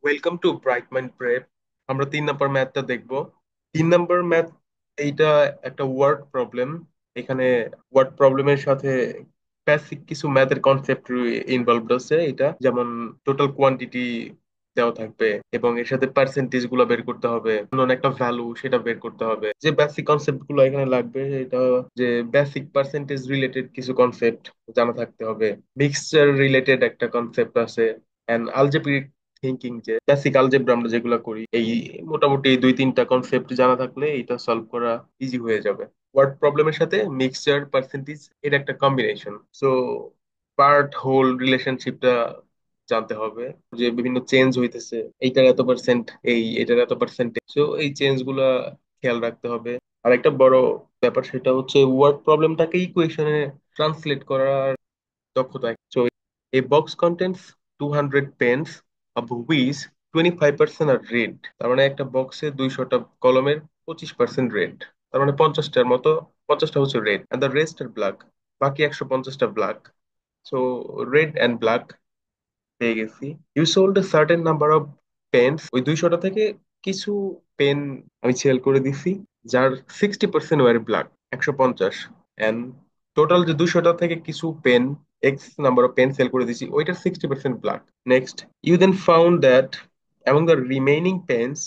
Welcome to bright mind prep. আমরা 3 নম্বর ম্যাথটা দেখবো। 3 নম্বর ম্যাথ, এইটা একটা ওয়ার্ড প্রবলেম। এখানে ওয়ার্ড প্রবলেমের সাথে বেসিক কিছু ম্যাথের কনসেপ্ট ইনভলভড আছে। এটা যেমন টোটাল কোয়ান্টিটি দেওয়া থাকবে এবং এর সাথে পার্সেন্টেজ গুলো বের করতে হবে, অন্য একটা ভ্যালু সেটা বের করতে হবে। যে বেসিক কনসেপ্ট গুলো এখানে লাগবে এটা যে বেসিক পার্সেন্টেজ রিলেটেড কিছু কনসেপ্ট জানা থাকতে হবে। মিক্সচার রিলেটেড একটা কনসেপ্ট আছে, এন্ড আলজেব্রিক থিঙ্কিং, যে বেসিক আলজেব্রা আমরা যেগুলো করি, এই মোটামুটি 2-3টা কনসেপ্ট জানা থাকলে এটা সলভ করা ইজি হয়ে যাবে। ওয়ার্ড প্রবলেমের সাথে মিক্সচার পার্সেন্টেজ এর একটা কম্বিনেশন। সো পার্ট হোল রিলেশনশিপটা জানতে হবে, যে বিভিন্ন চেঞ্জ হইতেছে, এইটার এত পার্সেন্ট, এটার এত পার্সেন্ট। সো এই চেঞ্জ গুলা খেয়াল রাখতে হবে। আর একটা বড় ব্যাপার সেটা হচ্ছে ওয়ার্ড প্রবলেমটাকে ইকুয়েশনে ট্রান্সলেট করার দক্ষতা। So a box contains 200 pens, of which 25% are red. তার মানে একটা বক্সে 200টা কলমের 25% রেড। তার মানে 50টার মতো, 50টা হচ্ছে red and the rest are black. বাকি 150টা black. So red and black পেয়ে গেছি। You sold a certain number of pens. ওই 200টা থেকে কিছু পেন আমি সেল করে দিছি, যার 60% ওয়ার ব্ল্যাক, 150। এন্ড টোটাল যে 200টা থেকে কিছু pen, x number of pen sell করে দিছি, ওইটার 60% black. Next, you then found that among the remaining pens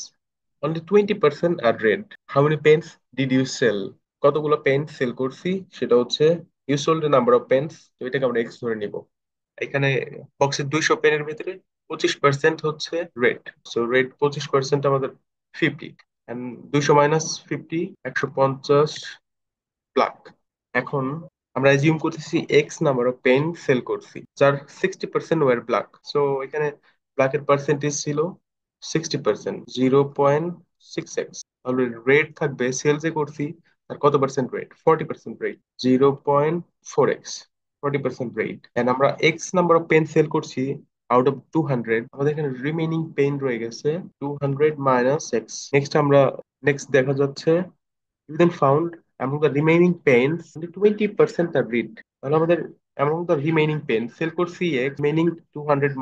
only 20% are red. How many pens did you sell? কতগুলো পেন সেল করছি সেটা হচ্ছে you sold a number of pens, তো এটাকে আমরা এক্স ধরে নিব। এখানে বক্সের 200 পেনের ভিতরে 25% হচ্ছে রেড। সো রেড 25% আমাদের 50, এন্ড 200 - 50, 150 ব্ল্যাক। এখন আমরা অ্যাজিউম করতেছি x number of pen sell করছি, যার 60% ওয়ার ব্ল্যাক। সো এখানে ব্ল্যাকের পার্সেন্টেজ ছিল 60%, 0.6x। তাহলে রেড থাকবে, সেল যে করছি আর কত percent red, 40% red, 0.4x, 40% red. And আমরা x number of pen sell করছি আউট অফ 200, আমাদের এখানে রিমেইনিং পেন রয়ে গেছে 200 - x। নেক্সট দেখা যাচ্ছে you then found among the remaining panes only 20% are red. তাহলে আমাদের among the remaining panes sell করছি x, remaining 200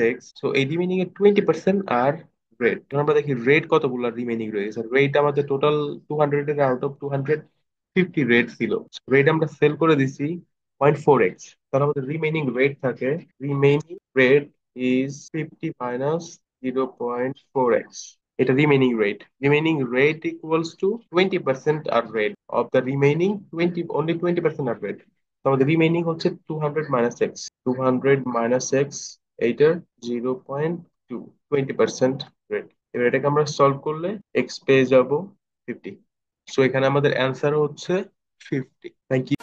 - x, so এই remaining এর 20% আর রেড। এখন আমরা দেখি রেড কতগুলো রিমেইনিং রয়েছে। রেড আমাদের টোটাল 200 এর আউট অফ 250 রেড ছিল। রেড আমরা সেল করে দিছি 0.4x। তাহলে আমাদের রিমেইনিং রেড থাকে, রিমেইনিং রেড ইজ 50 - 0.4x। এটা remaining rate. Remaining rate equals to 20% are rate of the remaining 20, only 20% are rate. তো আমাদের রিমেইনিং হচ্ছে 200 - এক্স, 200 - এক্স, এইটার 0.2, 20% রেট। এবার এটাকে আমরা সলভ করলে এক্স পেয়ে যাব 50। সো এখানে আমাদের অ্যান্সার হচ্ছে 50। Thank you.